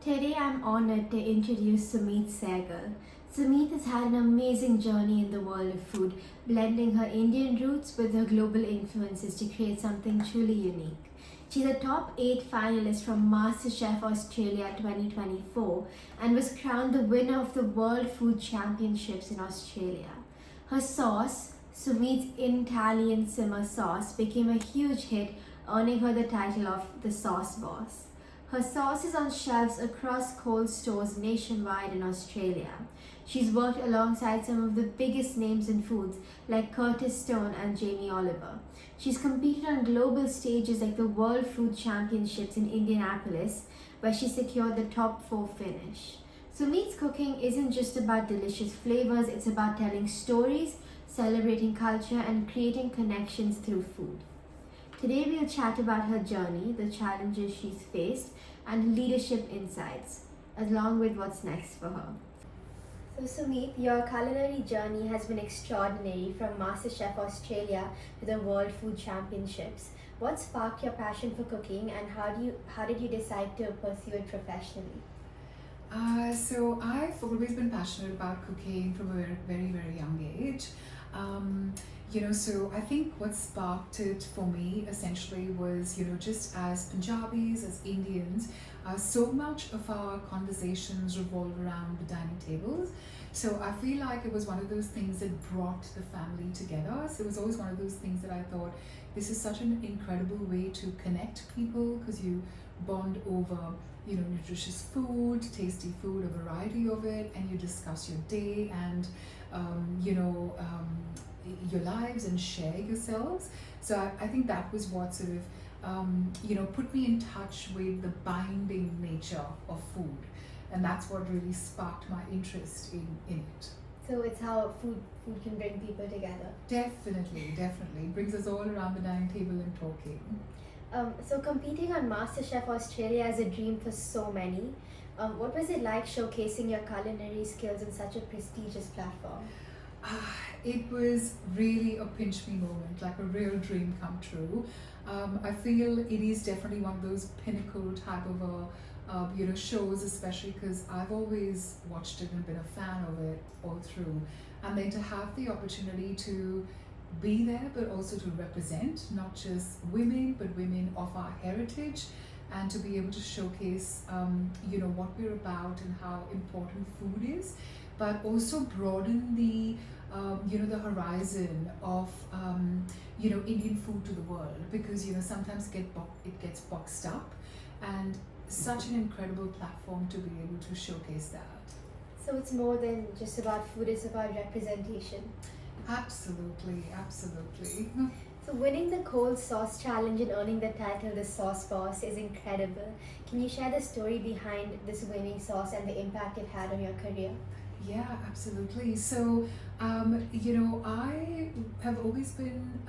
Today I'm honored to introduce Sumeet Saigal. Sumeet has had an amazing journey in the world of food, blending her Indian roots with her global influences to create something truly unique. She's a top 8 finalist from MasterChef Australia 2024 and was crowned the winner of the World Food Championships in Australia. Her sauce, Sumeet's Italian simmer sauce, became a huge hit, earning her the title of the Sauce Boss. Her sauce is on shelves across cold stores nationwide in Australia. She's worked alongside some of the biggest names in foods like Curtis Stone and Jamie Oliver. She's competed on global stages like the World Food Championships in Indianapolis, where she secured the top 4 finish. Sumeet's cooking isn't just about delicious flavors, it's about telling stories, celebrating culture, and creating connections through food. Today we'll chat about her journey, the challenges she's faced, and leadership insights, along with what's next for her. So Sumeet, your culinary journey has been extraordinary from MasterChef Australia to the World Food Championships. What sparked your passion for cooking and how did you decide to pursue it professionally? So I've always been passionate about cooking from a very, very young age. So I think what sparked it for me essentially was, just as Punjabis, as Indians, so much of our conversations revolve around the dining tables. So I feel like it was one of those things that brought the family together. So it was always one of those things that I thought, this is such an incredible way to connect people because you bond over nutritious food, tasty food, a variety of it, and you discuss your day and your lives and share yourselves. So I think that was what sort of put me in touch with the binding nature of food, and that's what really sparked my interest in it. So it's how food can bring people together. Definitely brings us all around the dining table and talking. So competing on MasterChef Australia is a dream for so many. What was it like showcasing your culinary skills in such a prestigious platform? It was really a pinch me moment, like a real dream come true. I feel it is definitely one of those pinnacle type of shows, especially because I've always watched it and been a fan of it all through. And then to have the opportunity to be there, but also to represent not just women, but women of our heritage, and to be able to showcase, what we're about and how important food is, but also broaden the horizon of Indian food to the world, because sometimes it gets boxed up, and such an incredible platform to be able to showcase that. So it's more than just about food, it's about representation. Absolutely. So winning the cold sauce challenge and earning the title the Sauce Boss is incredible. Can you share the story behind this winning sauce and the impact it had on your career? Yeah, absolutely. So, I have always been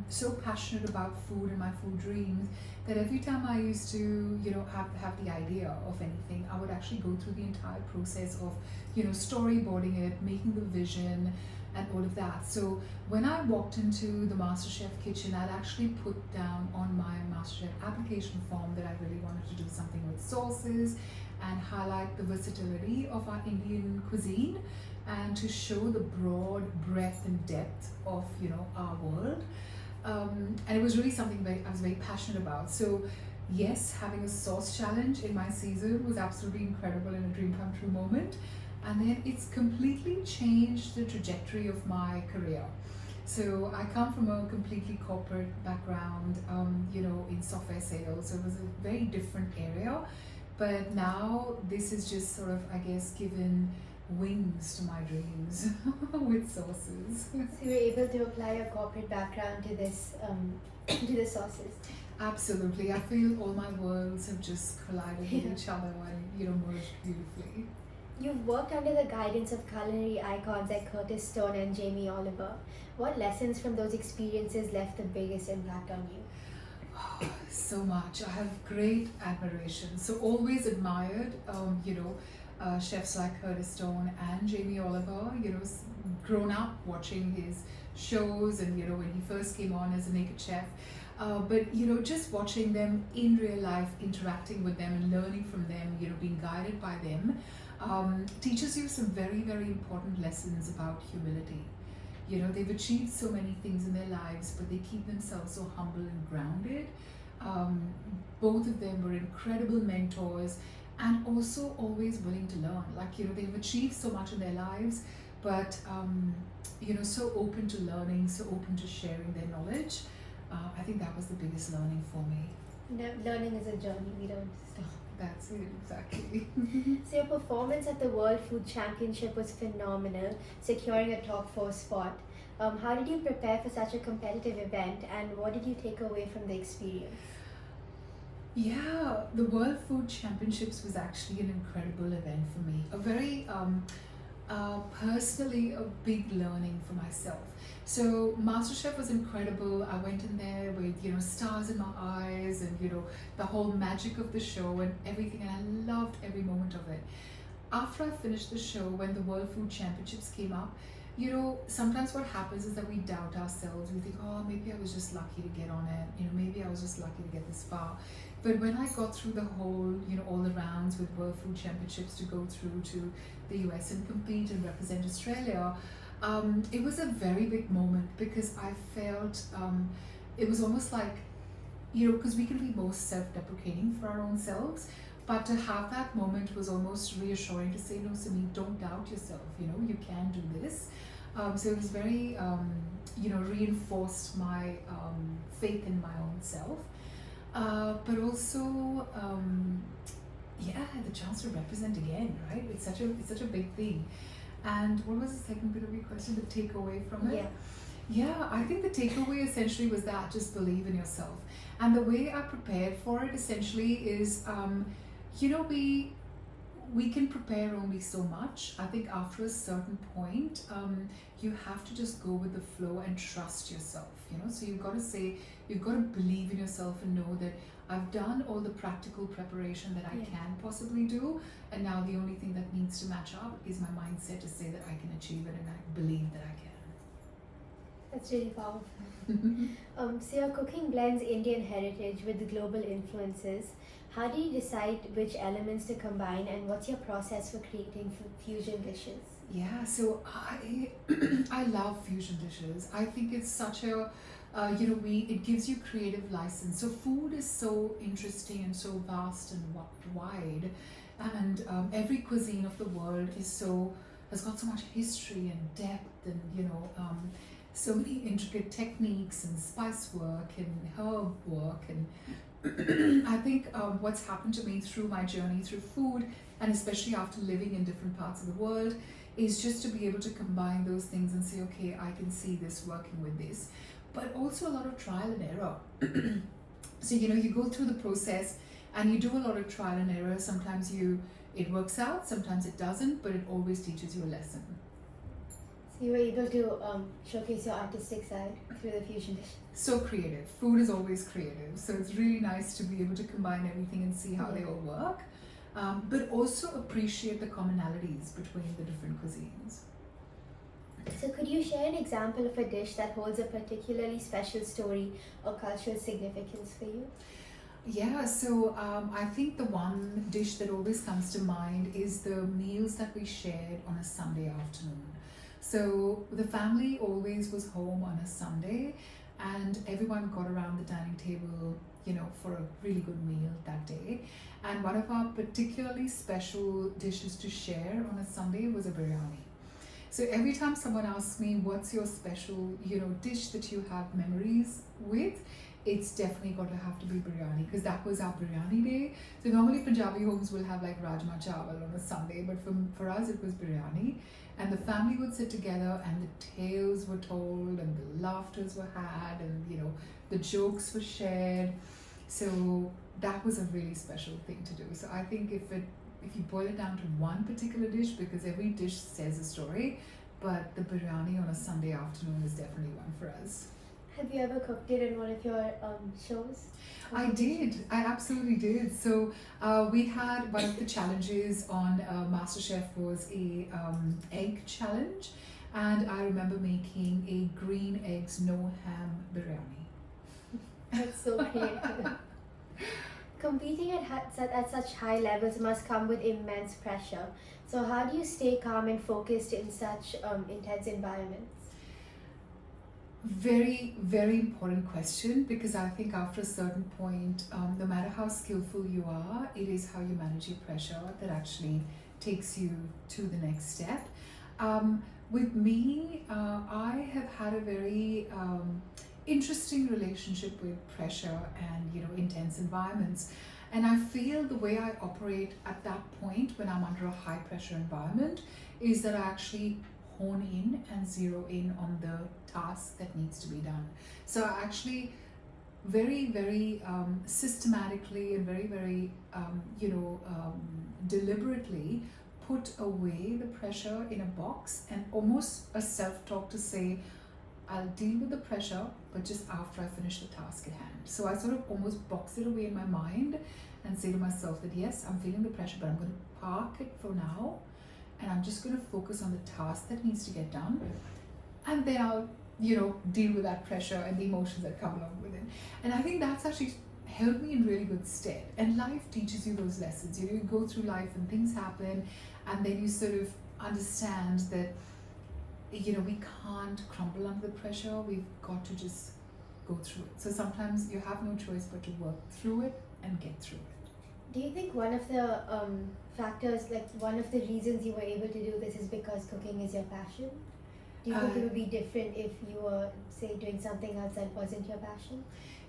so passionate about food and my food dreams that every time I used to, have the idea of anything, I would actually go through the entire process of, storyboarding it, making the vision, and all of that. So when I walked into the MasterChef kitchen, I'd actually put down on my MasterChef application form that I really wanted to do something with sauces and highlight the versatility of our Indian cuisine and to show the broad breadth and depth of our world. And it was really something I was very passionate about. So yes, having a sauce challenge in my season was absolutely incredible and a dream come true moment. And then it's completely changed the trajectory of my career. So I come from a completely corporate background, in software sales. So it was a very different area. But now this is just sort of, I guess, given wings to my dreams with sauces. So you were able to apply your corporate background to this, to the sauces. Absolutely. I feel all my worlds have just collided with each other and merged beautifully. You've worked under the guidance of culinary icons like Curtis Stone and Jamie Oliver. What lessons from those experiences left the biggest impact on you? So much. I have great admiration. So always admired, chefs like Curtis Stone and Jamie Oliver. Grown up watching his shows, and when he first came on as a naked chef, But just watching them in real life, interacting with them and learning from them, being guided by them, teaches you some very, very important lessons about humility. They've achieved so many things in their lives, but they keep themselves so humble and grounded. Um, Both of them were incredible mentors and also always willing to learn. They've achieved so much in their lives, but, so open to learning, so open to sharing their knowledge. I think that was the biggest learning for me. Learning is a journey, we don't stop. That's it, exactly. So your performance at the World Food Championship was phenomenal, securing a top 4 spot. How did you prepare for such a competitive event, and what did you take away from the experience? Yeah, the World Food Championships was actually an incredible event for me. A very personally a big learning for myself. So MasterChef was incredible. I went in there with stars in my eyes and the whole magic of the show and everything, and I loved every moment of it. After I finished the show, when the World Food Championships came up, sometimes what happens is that we doubt ourselves. We think, oh, maybe I was just lucky to get on it. Maybe I was just lucky to get this far. But when I got through the whole, all the rounds with World Food Championships to go through to the US and compete and represent Australia, it was a very big moment because I felt it was almost like, because we can be most self-deprecating for our own selves, but to have that moment was almost reassuring to say, no, Sumeet, don't doubt yourself, you can do this. So it was very, reinforced my faith in my own self. But also, the chance to represent again, right? It's such a big thing. And what was the second bit of your question? The takeaway from it? Yeah, I think the takeaway essentially was that just believe in yourself. And the way I prepared for it essentially is, we can prepare only so much. I think after a certain point, you have to just go with the flow and trust yourself. So you've got to believe in yourself and know that I've done all the practical preparation that I can possibly do, and now the only thing that needs to match up is my mindset to say that I can achieve it, and I believe that I can. That's really powerful. So your cooking blends Indian heritage with the global influences. How do you decide which elements to combine, and what's your process for creating fusion dishes? Yeah, so I love fusion dishes. I think it's such a it gives you creative license. So food is so interesting and so vast and wide, and every cuisine of the world has got so much history and depth, and so many intricate techniques and spice work and herb work, and I think what's happened to me through my journey through food, and especially after living in different parts of the world, is just to be able to combine those things and say, okay, I can see this working with this, but also a lot of trial and error. So you go through the process and you do a lot of trial and error. Sometimes it works out, sometimes it doesn't, but it always teaches you a lesson. So you were able to showcase your artistic side through the fusion dish. So creative. Food is always creative. So it's really nice to be able to combine everything and see how they all work, but also appreciate the commonalities between the different cuisines. So could you share an example of a dish that holds a particularly special story or cultural significance for you? Yeah, so I think the one dish that always comes to mind is the meals that we shared on a Sunday afternoon. So the family always was home on a Sunday, and everyone got around the dining table, for a really good meal that day. And one of our particularly special dishes to share on a Sunday was a biryani. So every time someone asks me, what's your special, dish that you have memories with, it's definitely got to have to be biryani, because that was our biryani day. So normally Punjabi homes will have like rajma chawal on a Sunday, but for us it was biryani. And the family would sit together and the tales were told and the laughters were had, and the jokes were shared. So that was a really special thing to do. So I think if you boil it down to one particular dish, because every dish says a story, but the biryani on a Sunday afternoon is definitely one for us. Have you ever cooked it in one of your shows? I did. I absolutely did. So we had one of the challenges on MasterChef was a egg challenge, and I remember making a green eggs no ham biryani. That's so creative. Competing at such high levels must come with immense pressure. So, how do you stay calm and focused in such intense environments? Very, very important question, because I think after a certain point, no matter how skillful you are, it is how you manage your pressure that actually takes you to the next step. With me, I have had a very interesting relationship with pressure and intense environments. And I feel the way I operate at that point when I'm under a high pressure environment is that I actually hone in and zero in on the task that needs to be done. So I actually very, very systematically and very, very deliberately put away the pressure in a box, and almost a self-talk to say, I'll deal with the pressure, but just after I finish the task at hand. So I sort of almost box it away in my mind and say to myself that yes, I'm feeling the pressure, but I'm going to park it for now, and I'm just going to focus on the task that needs to get done, and then I'll deal with that pressure and the emotions that come along with it. And I think that's actually helped me in really good stead. And life teaches you those lessons. You go through life and things happen, and then you sort of understand that we can't crumble under the pressure. We've got to just go through it. So sometimes you have no choice but to work through it and get through it. Do you think one of the factors, like one of the reasons you were able to do this, is because cooking is your passion? Do you think it would be different if you were, say, doing something else that wasn't your passion?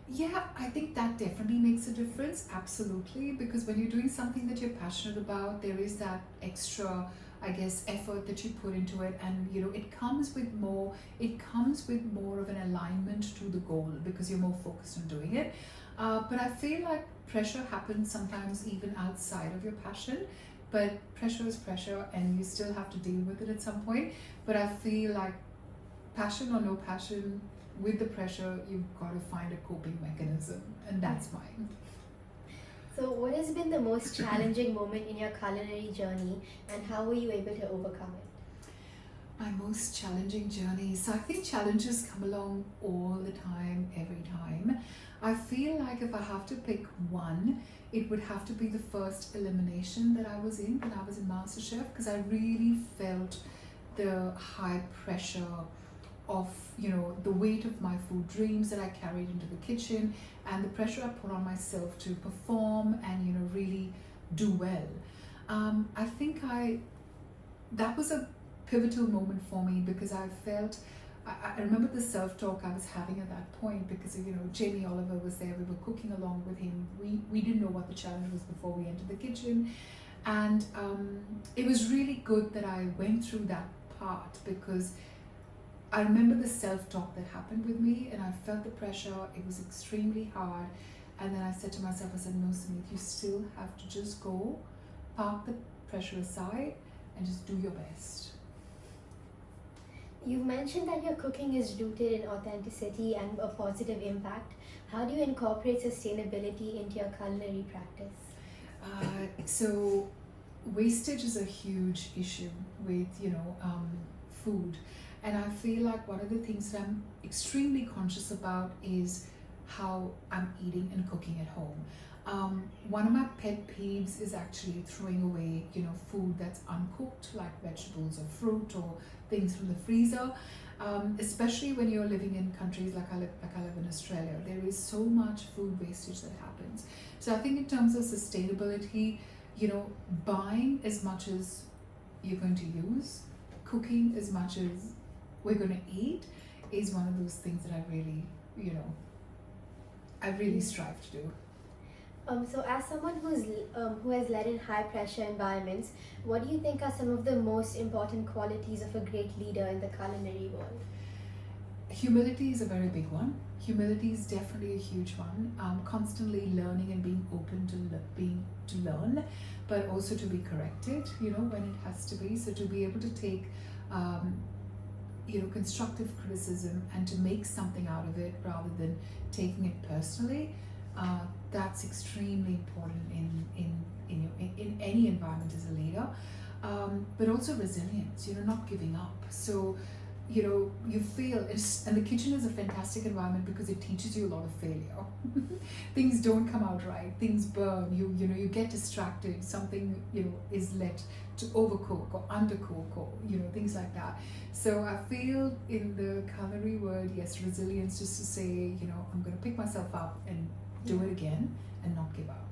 Yeah, I think that definitely makes a difference, absolutely, because when you're doing something that you're passionate about, there is that extra, I guess, effort that you put into it, and it comes with more of an alignment to the goal because you're more focused on doing it. But I feel like pressure happens sometimes even outside of your passion, but pressure is pressure and you still have to deal with it at some point. But I feel like passion or no passion, with the pressure, you've got to find a coping mechanism, and that's mine. So, what has been the most challenging moment in your culinary journey, and how were you able to overcome it? My most challenging journey. So I think challenges come along all the time, every time. I feel like if I have to pick one, it would have to be the first elimination that I was in when I was in MasterChef, because I really felt the high pressure of the weight of my food dreams that I carried into the kitchen, and the pressure I put on myself to perform and really do well. I think that was a pivotal moment for me, because I felt I remember the self-talk I was having at that point, because Jamie Oliver was there, we were cooking along with him, we didn't know what the challenge was before we entered the kitchen, and it was really good that I went through that part, because I remember the self-talk that happened with me, and I felt the pressure. It was extremely hard, and then I said to myself, I said, no, Sumeet, you still have to just go, park the pressure aside, and just do your best. You've mentioned that your cooking is rooted in authenticity and a positive impact. How do you incorporate sustainability into your culinary practice? So wastage is a huge issue with food, and I feel like one of the things that I'm extremely conscious about is how I'm eating and cooking at home. One of my pet peeves is actually throwing away food that's uncooked, like vegetables or fruit or things from the freezer, especially when you're living in countries like I live in Australia. There is so much food wastage that happens. So I think in terms of sustainability, buying as much as you're going to use, cooking as much as we're going to eat, is one of those things that I really strive to do. So as someone who has led in high pressure environments, what do you think are some of the most important qualities of a great leader in the culinary world? Humility is a very big one. Humility is definitely a huge one. Constantly learning and being open to learn, but also to be corrected, when it has to be. So to be able to take, constructive criticism and to make something out of it rather than taking it personally. That's extremely important in any environment as a leader, but also resilience. Not giving up. So you feel and the kitchen is a fantastic environment because it teaches you a lot of failure. Things don't come out right, things burn, you get distracted, something is let to overcook or undercook or things like that. So I feel in the culinary word, yes, resilience, just to say, I'm going to pick myself up and do it again and not give up.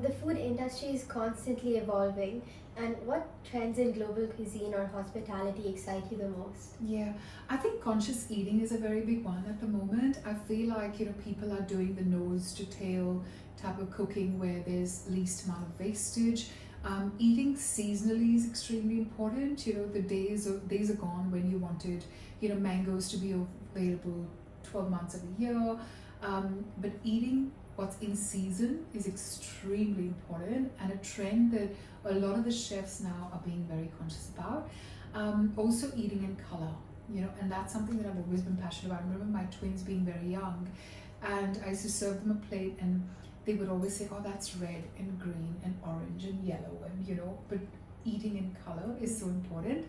The food industry is constantly evolving, and what trends in global cuisine or hospitality excite you the most? Yeah, I think conscious eating is a very big one at the moment. I feel like people are doing the nose to tail type of cooking where there's least amount of wastage. Eating seasonally is extremely important. The days are gone when you wanted mangoes to be available 12 months of the year. But eating what's in season is extremely important, and a trend that a lot of the chefs now are being very conscious about. Also eating in color, and that's something that I've always been passionate about. I remember my twins being very young, and I used to serve them a plate, and they would always say, oh, that's red and green and orange and yellow, and but eating in color is so important.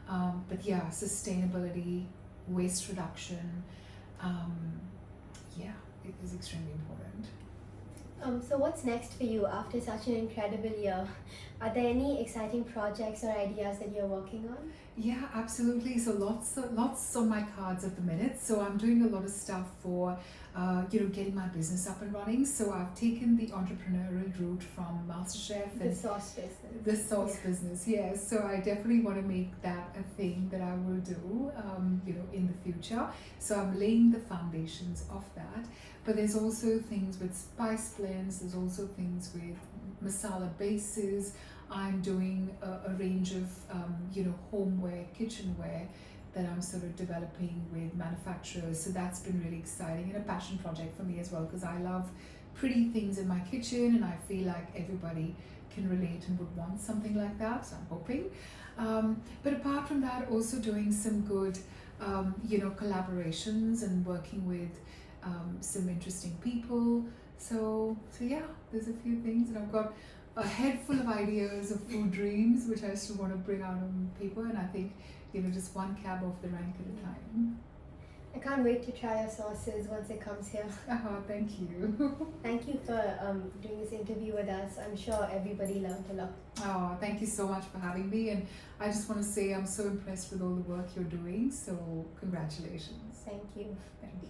But yeah, sustainability, waste reduction, yeah, it is extremely important. So what's next for you after such an incredible year? Are there any exciting projects or ideas that you're working on? Yeah, absolutely. So lots on my cards at the minute. So I'm doing a lot of stuff for, getting my business up and running. So I've taken the entrepreneurial route from MasterChef The and sauce business. the sauce business. Yes. So I definitely want to make that a thing that I will do, in the future. So I'm laying the foundations of that. But there's also things with spice blends. There's also things with masala bases. I'm doing a range of, homeware, kitchenware that I'm sort of developing with manufacturers. So that's been really exciting and a passion project for me as well, because I love pretty things in my kitchen, and I feel like everybody can relate and would want something like that. So I'm hoping. But apart from that, also doing some good, collaborations and working with some interesting people. So yeah, there's a few things, and I've got a head full of ideas of food dreams which I still want to bring out on paper, and I think just one cab off the rank at a time. I can't wait to try your sauces once it comes here. Thank you. Thank you for doing this interview with us. I'm sure everybody learned a lot. Thank you so much for having me, and I just want to say I'm so impressed with all the work you're doing, so congratulations. Thank you. Thank you.